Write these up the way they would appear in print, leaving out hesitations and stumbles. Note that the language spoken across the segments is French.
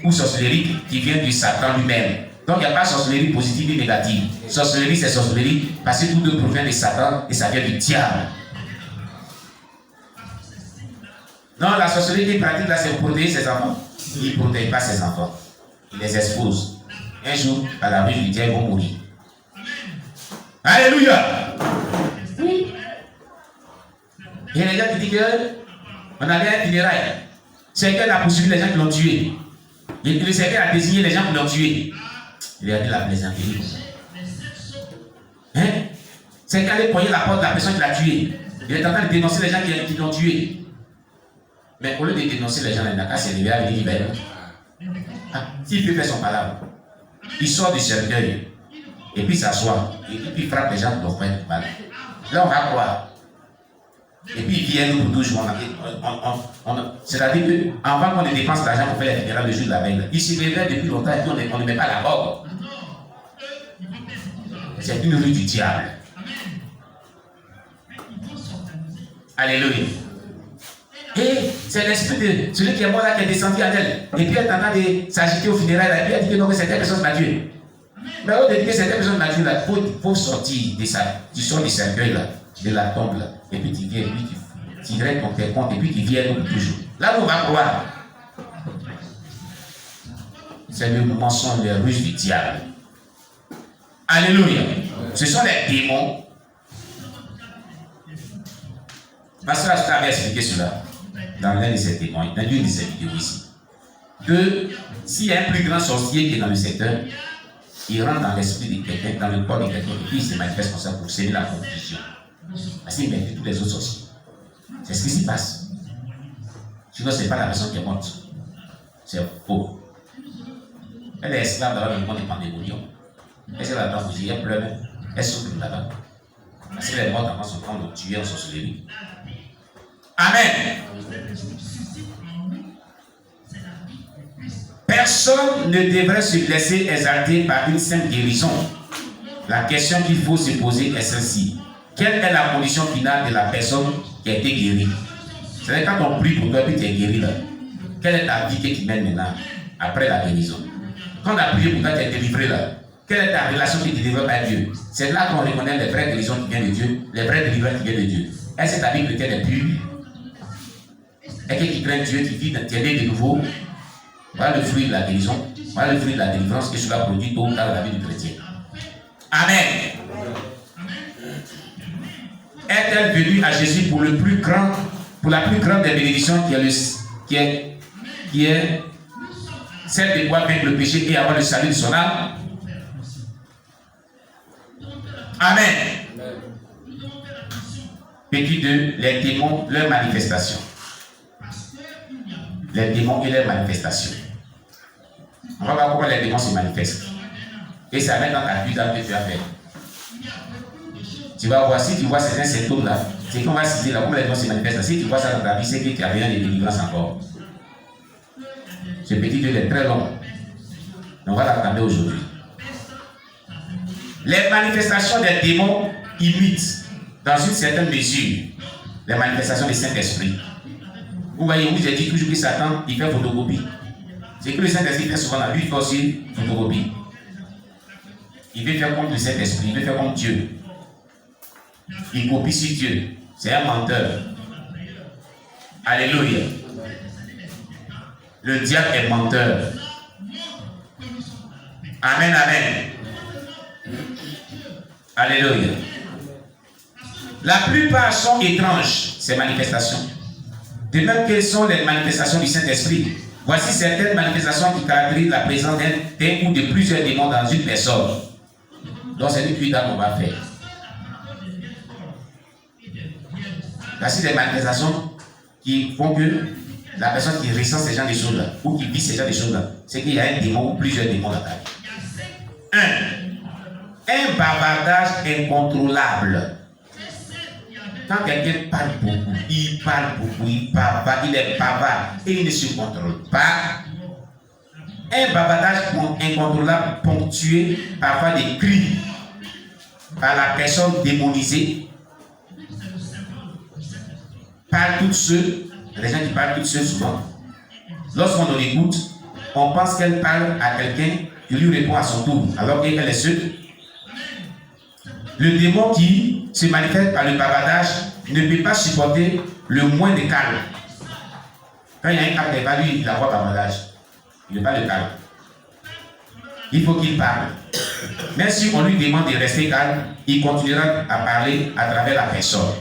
ou sorcellerie qui vient du Satan lui-même. Donc il n'y a pas sorcellerie positive et négative. Sorcellerie, c'est sorcellerie parce que tout deux provient de Satan et ça vient du diable. Non, la sorcellerie qu'il pratique là, c'est pour protéger ses enfants. Il ne protège pas ses enfants. Il les expose. Un jour, à la rue du diable, ils vont mourir. Alléluia! Oui. Il y a des gens qui disent qu'on avait un funérail. Quelqu'un a poursuivi les gens qui l'ont tué. Le Seigneur a désigné les gens qui l'ont tué. Il a dit la plaisanterie. Hein? C'est qu'elle allait cogner la porte de la personne qui l'a tué. Il est en train de dénoncer les gens qui l'ont tué. Mais au lieu de dénoncer les gens, il n'a qu'à se lever et dire s'il peut faire son palabre, il sort du cercueil et puis s'assoit et puis il frappe les gens qui l'ont fait mal. Là, on va croire. Et puis il vient nous pour toujours. C'est-à-dire qu'avant qu'on ne dépense l'argent pour faire les funérailles le jour de la veille, il se réveille depuis longtemps et puis on ne met pas la morgue. C'est une rue du diable. Alléluia. Et c'est l'esprit de celui qui est mort là qui est descendu à elle. Et puis elle est en train de s'agiter au funérail et puis elle dit que non, que cette personne m'a tué. Mais au lieu de dire que cette personne m'a tué, il faut sortir de ça. Tu sors du cercueil là, de la tombe là. Et puis tu viens, et puis tu tirais ton compte, et puis tu viens nous toujours. Là, on va croire. C'est le mensonge, les ruses du diable. Alléluia. Ce sont les démons. Parce que je t'avais expliqué cela dans l'un de ces témoins, dans l'une de ces vidéos ici. Que s'il y a un plus grand sorcier qui est dans le secteur, il rentre dans l'esprit de quelqu'un, dans le corps de quelqu'un, et puis il se manifeste comme ça pour semer la confusion. Parce qu'il met tous les autres sorciers. C'est ce qui s'y passe. Sinon, ce n'est pas la personne qui est morte. C'est faux. Elle est esclave dans le monde des pandémonions. Elle est là-dedans, elle pleure, elle souffre là-bas. Parce qu'elle est morte avant son temps, donc tuer en sorcellerie. Amen. Personne ne devrait se laisser exalter par une simple guérison. La question qu'il faut se poser est celle-ci. Quelle est la condition finale de la personne qui a été guérie? C'est-à-dire quand on prie pour toi et tu es guéri là, quelle est ta vie qui mène maintenant après la guérison? Quand on a prié pour toi, tu es délivré là, quelle est ta relation qui te développe avec Dieu? C'est là qu'on reconnaît les vraies guérisons qui viennent de Dieu, les vraies délivrances qui viennent de Dieu. Est-ce que ta vie chrétienne est pure? Est-ce que tu crains Dieu, tu vis, tu es né de nouveau? Voilà le fruit de la guérison, voilà le fruit de la délivrance que cela produit tôt ou tard dans la vie du chrétien. Amen. Est-elle venue à Jésus pour la plus grande des bénédictions qui est celle de pouvoir vaincre le péché et avoir le salut de son âme? Amen. Petit 2, les démons, leur manifestation. Les démons et leurs manifestations. On va voir comment les démons se manifestent. Et ça met dans ta vie dans ce que tu as fait. Tu vas voir, si tu vois certains symptômes là, c'est qu'on va citer là, comment les démons se manifestent. Si tu vois ça dans ta vie, c'est que tu as besoin de délivrance encore. Ce petit 2 est très long. On va l'attraper aujourd'hui. Les manifestations des démons imitent, dans une certaine mesure, les manifestations du Saint-Esprit. Vous voyez, j'ai dit toujours que Satan, il fait photocopie. C'est que le Saint-Esprit fait souvent la vie, il fait aussi photocopie. Il veut faire comme le Saint-Esprit, il veut faire comme Dieu. Il copie sur Dieu. C'est un menteur. Alléluia. Le diable est menteur. Amen, amen. Alléluia. La plupart sont étranges, ces manifestations. De même quelles sont les manifestations du Saint-Esprit. Voici certaines manifestations qui caractérisent la présence d'un ou de plusieurs démons dans une personne. Donc c'est une cuida qu'on va faire. Voici des manifestations qui font que la personne qui ressent ces gens des choses-là, ou qui vit ces gens des choses-là, c'est qu'il y a un démon ou plusieurs démons dans ta vie. Un bavardage incontrôlable. Quand quelqu'un parle beaucoup, il bavard, il est bavard et il ne se contrôle pas. Un bavardage incontrôlable ponctué parfois des cris par la personne démonisée, parle toutes seules, les gens qui parlent toutes seules souvent. Lorsqu'on l'écoute, on pense qu'elle parle à quelqu'un qui lui répond à son tour, alors qu'elle est seule. Le démon qui se manifeste par le bavardage ne peut pas supporter le moins de calme. Quand il y a un calme, il va lui la voix bavardage. Il n'est pas le calme. Il faut qu'il parle. Même si on lui demande de rester calme, il continuera à parler à travers la personne.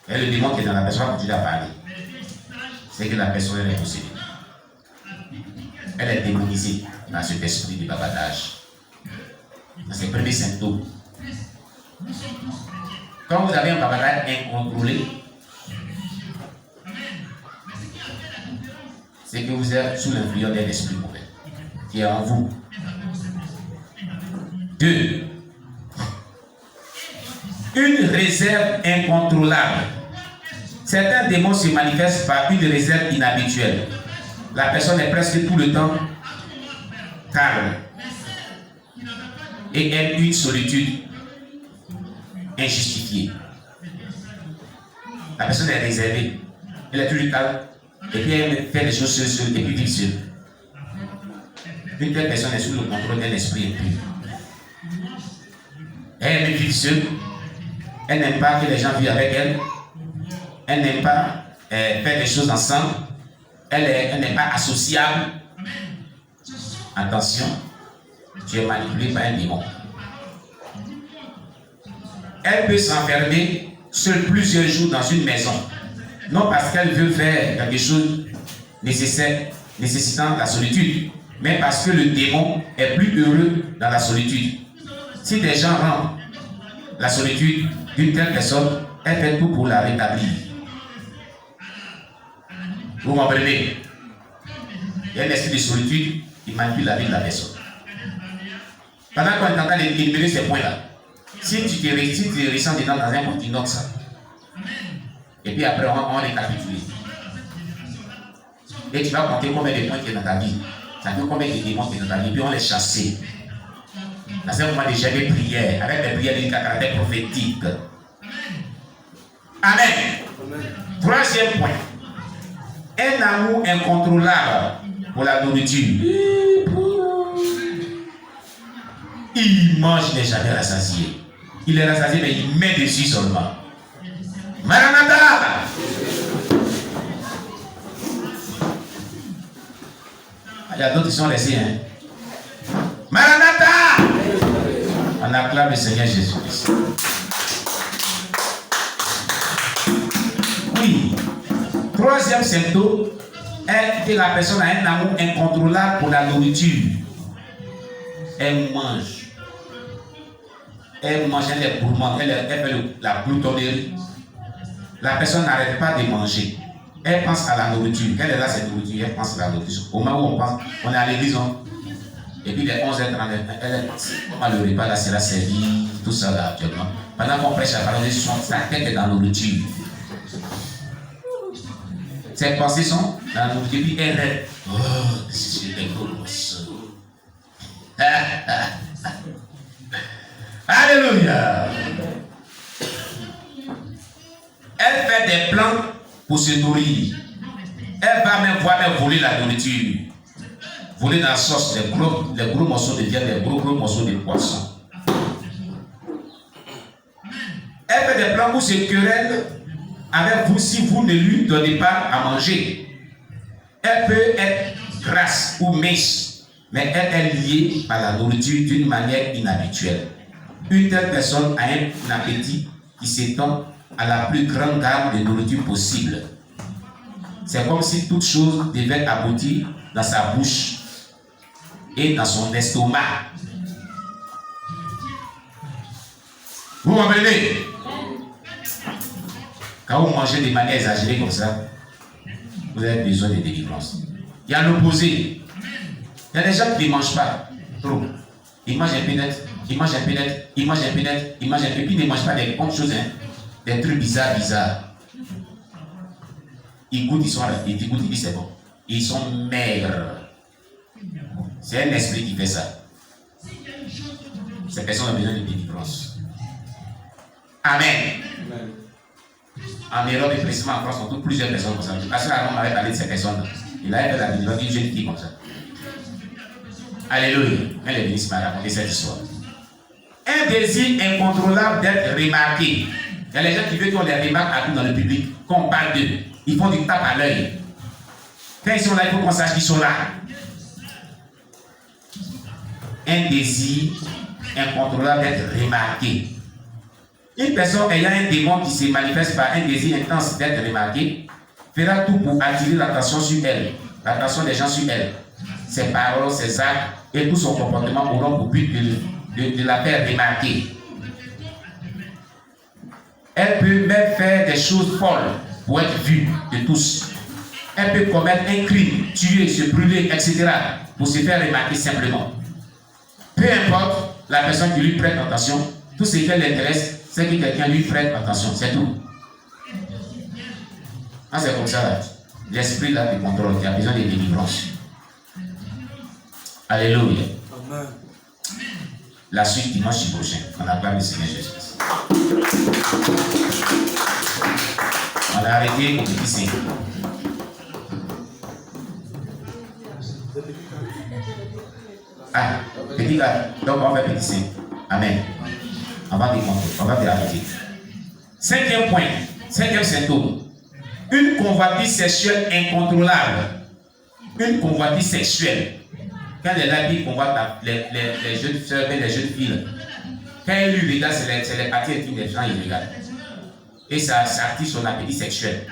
Et le démon qui est dans la personne va continuer à parler. C'est que la personne elle est possédée. Elle est démonisée dans cet esprit de bavardage. Dans ses premiers symptômes. Quand vous avez un bavardage incontrôlé, c'est que vous êtes sous l'influence d'un esprit mauvais qui est en vous. 2. Une réserve incontrôlable. Certains démons se manifestent par une réserve inhabituelle. La personne est presque tout le temps calme et aime une solitude injustifiée. La personne est réservée. Elle est toujours calme et puis elle fait des choses seule et puis vit seule. Une telle personne est sous le contrôle d'un esprit impur. Elle aime vivre seule. Elle n'aime pas que les gens vivent avec elle. Elle n'aime pas faire des choses ensemble. Elle n'est pas associable. Attention, tu es manipulé par un démon. Elle peut s'enfermer seule plusieurs jours dans une maison. Non parce qu'elle veut faire quelque chose nécessitant la solitude, mais parce que le démon est plus heureux dans la solitude. Si des gens rendent la solitude d'une telle personne, elle fait tout pour la rétablir. Vous comprenez? Il y a un esprit de solitude qui manipule la vie de la personne. Pendant qu'on est en train d'énumérer ces points-là, si tu te ressens dedans dans un point, tu notes ça. Et puis après, on récapitule. Et tu vas compter combien de points qui est dans ta vie. Ça fait combien de démons qui est dans ta vie. Puis on les chasse. Dans un moment déjà des prières, avec des prières de caractère prophétique. Amen. Troisième point. Un amour incontrôlable pour la nourriture. Il mange, il n'est jamais rassasié. Il est rassasié, mais il met dessus seulement. Maranatha! Il y a d'autres qui sont restés. Hein? Maranatha! On acclame le Seigneur Jésus-Christ. Oui. Troisième symptôme est que la personne a un amour incontrôlable pour la nourriture. Elle mange. Elle mange, elle est gourmande, elle fait la gloutonnerie. La personne n'arrête pas de manger. Elle pense à la nourriture. Elle est là, cette nourriture, elle pense à la nourriture. Au moment où on pense, on est à l'église, et puis les 11h30, comment le repas là sera servi, tout ça là actuellement. Pendant qu'on prêche la parole, sa tête est dans la nourriture. Ses pensées sont dans la nourriture, puis elle rêve. Oh, c'est des gros morceaux. Alléluia. Elle fait des plans pour se nourrir. Elle va même voler la nourriture. Voler dans la sauce les gros morceaux de viande, les gros morceaux de poisson. Elle fait des plans pour se quereller avec vous si vous ne lui donnez pas à manger. Elle peut être grasse ou mince, mais elle est liée par la nourriture d'une manière inhabituelle. Une telle personne a un appétit qui s'étend à la plus grande gamme de nourriture possible. C'est comme si toute chose devait aboutir dans sa bouche et dans son estomac. Vous comprenez? Quand vous mangez de manière exagérée comme ça, vous avez besoin de délivrance. Il y a l'opposé. Il y a des gens qui ne mangent pas trop. Ils mangent un peu net, ils mangent un peu net, ils mangent un peu net, ils mangent un peu, puis ils ne mangent pas des bonnes choses, hein, des trucs bizarres. Ils goûtent, ils disent c'est bon. Ils sont maigres. C'est un esprit qui fait ça. Ces personnes ont besoin de délivrance. Amen. Amen. En Europe et précisément en France, on trouve plusieurs personnes comme ça. Parce que là, on avait parlé de ces personnes. Il avait fait la délivrance d'une jeune fille comme ça. Alléluia. Elle est venue m'a raconté cette histoire. Un désir incontrôlable d'être remarqué. Il y a les gens qui veulent qu'on les remarque dans le public, qu'on parle d'eux. Ils font du tape à l'œil. Quand ils sont là, il faut qu'on sache qu'ils sont là. Un désir incontrôlable d'être remarqué. Une personne ayant un démon qui se manifeste par un désir intense d'être remarqué fera tout pour attirer l'attention sur elle, l'attention des gens sur elle. Ses paroles, ses actes et tout son comportement auront pour but de la faire remarquer. Elle peut même faire des choses folles pour être vue de tous. Elle peut commettre un crime, tuer, se brûler, etc. pour se faire remarquer simplement. Peu importe la personne qui lui prête attention, tout ce qui l'intéresse, c'est que quelqu'un lui prête attention, c'est tout. Ah, c'est comme ça là. L'esprit là te contrôle, tu as besoin de délivrance. Alléluia. Amen. La suite dimanche prochain, on acclame le Seigneur Jésus. On a arrêté au petit 5. Ah, petit gars, donc on va faire petit 5. Amen. On va décompter, on va arrêter. Cinquième point, cinquième symptôme. Une convoitise sexuelle incontrôlable. Une convoitise sexuelle. Quand les labis convoitent les jeunes soeurs et les jeunes filles, quand ils lui regardent, c'est les parties intimes des gens, ils regardent. Et ça active son appétit sexuel.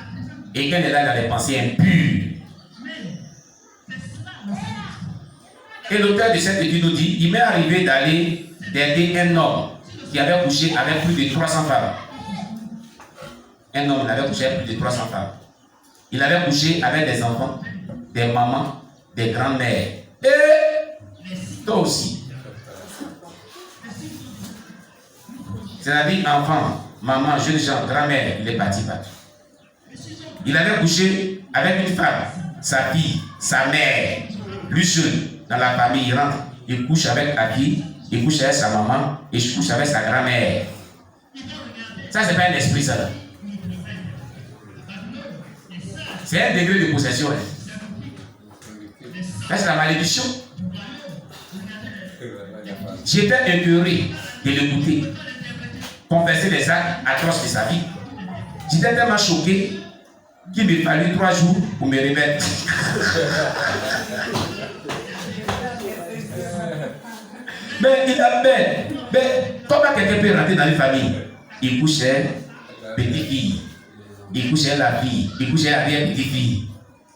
Et quand elle est là, elle a des pensées impures. Et l'auteur de cette étude nous dit, il m'est arrivé d'aider un homme qui avait couché avec plus de 300 femmes. Un homme avait couché avec plus de 300 femmes. Il avait couché avec des enfants, des mamans, des grands-mères. Et toi aussi. C'est-à-dire enfant, maman, jeune gens, grand-mère, il est parti partout. Il avait couché avec une femme, sa fille, sa mère, lui seul, dans la famille, il rentre, il couche avec la fille, il couche avec sa maman, et il couche avec sa grand-mère. Ça, c'est pas un esprit, ça là. C'est un degré de possession. Ça, c'est la malédiction. J'étais écœuré de l'écouter confesser les actes atroces de sa vie. J'étais tellement choqué qu'il me fallut 3 jours pour me remettre. Mais comment quelqu'un peut rentrer dans une famille? Il couchait petite fille, il couchait la fille, il couchait arrière petite fille,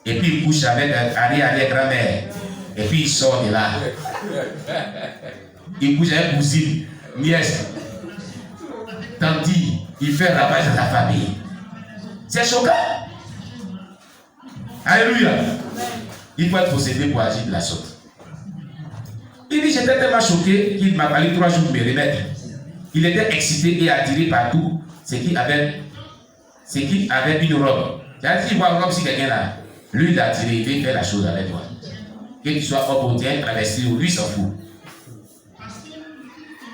et puis il couche avec arrière grand-mère, et puis il sort de là. Il couche avec cousine, nièce, tandis il fait ravage dans la famille. C'est choquant. Alléluia. Il faut être possédé pour agir de la sorte. Il dit, j'étais tellement choqué qu'il m'a fallu 3 jours pour me remettre. Il était excité et attiré par tout ce qui avait une robe. C'est-à-dire, il voit une robe si quelqu'un là, lui il a attiré, il veut faire la chose avec toi. Que tu sois homme ou bien travesti ou lui s'en fout.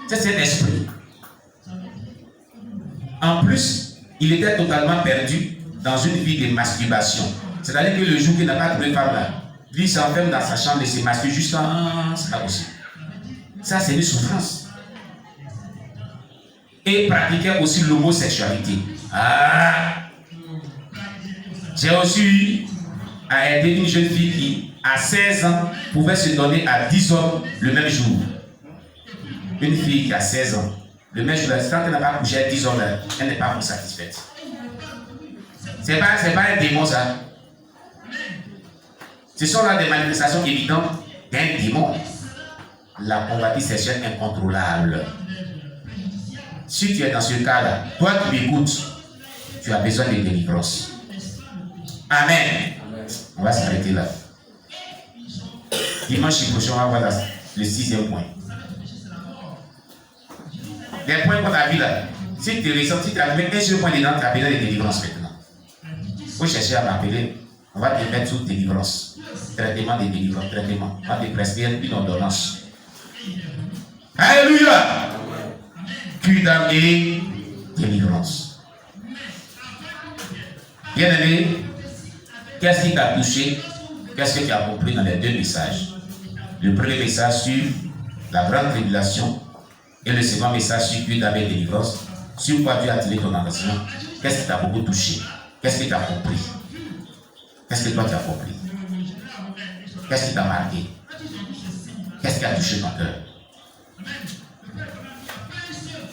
C'est cet esprit. En plus, il était totalement perdu dans une vie de masturbation. C'est-à-dire que le jour qu'il n'a pas trouvé de femme là, lui s'enferme dans sa chambre et se masturbe juste en... C'est pas possible. Ça, c'est une souffrance. Et pratiquait aussi l'homosexualité. Ah! J'ai aussi eu à aider une jeune fille qui, à 16 ans, pouvait se donner à 10 hommes le même jour. Une fille qui a 16 ans, le même jour, quand elle n'a pas couché à 10 hommes, elle n'est pas satisfaite. C'est pas un démon, ça. Ce sont là des manifestations évidentes d'un démon. La convoitise sexuelle incontrôlable. Si tu es dans ce cas-là, toi qui m'écoutes, tu as besoin de délivrance. Amen. On va s'arrêter là. Dimanche prochain, on va voir le 6e point. Les points qu'on a vus là, si tu ressens, si tu as mis un seul point dedans, tu as besoin de délivrance maintenant. Il faut chercher à m'appeler. On va te mettre sous délivrance. Traitement de délivrance, traitement. On va te prescrire une ordonnance. Alléluia! Cure d'âme et délivrance. Bien-aimé, qu'est-ce qui t'a touché? Qu'est-ce que tu as compris dans les 2 messages? Le premier message sur la grande tribulation et le second message sur Dieu avec délivrance. Sur quoi Dieu a attiré ton attention? Qu'est-ce qui t'a beaucoup touché? Qu'est-ce que tu as compris? Qu'est-ce que toi tu as compris? Qu'est-ce qui t'a marqué? Qu'est-ce qui a touché ton cœur?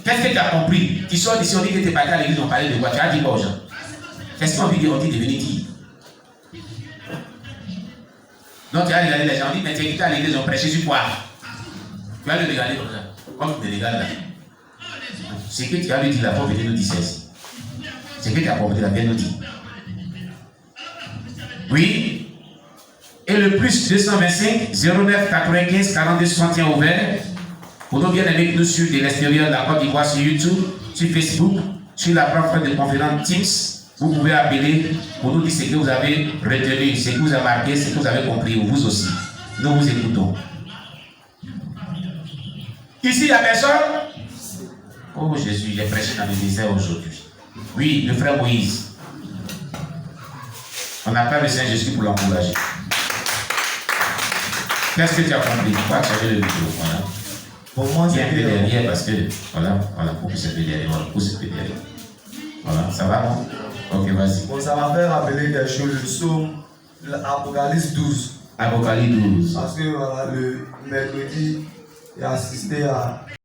Qu'est-ce que tu as compris? Tu sors d'ici, on dit que tu es parti à l'église, on parlait de quoi? Tu as dit quoi aux gens? Qu'est-ce qu'on dit de venir dire? Donc tu as regardé les gens, on dit, mais tu es quitté à l'église, on prêchait sur quoi? Tu vas le regarder comme ça, comme tu te regardes là. Ce que tu as lui dit là, faut venir nous dire ceci. Ce que tu as compris là, viens nous dire. Oui. Et le plus 225 09 95 42 61 ouvert. Pour nous bien avec nous sur de l'extérieur de la Côte d'Ivoire, sur YouTube, sur Facebook, sur la plateforme de conférence Teams. Vous pouvez appeler pour nous dire ce que vous avez retenu, ce que vous avez marqué, ce que vous avez compris, ou vous aussi. Nous vous écoutons. Ici, il n'y a personne. Oh Jésus, j'ai prêché dans le désert aujourd'hui. Oui, le frère Moïse. On appelle le Saint Jésus pour l'encourager. Qu'est-ce que tu as compris? Pourquoi changer le micro? Voilà. Pour moi, c'est un peu derrière parce que, voilà, pour que c'est peu derrière, voilà, pour ce peu derrière. Voilà, ça va, non? Ok, vas-y. Bon, ça m'a fait rappeler des choses, le psaume, l'Apocalypse 12. Apocalypse 12. Parce que, voilà, le mercredi, j'ai assisté à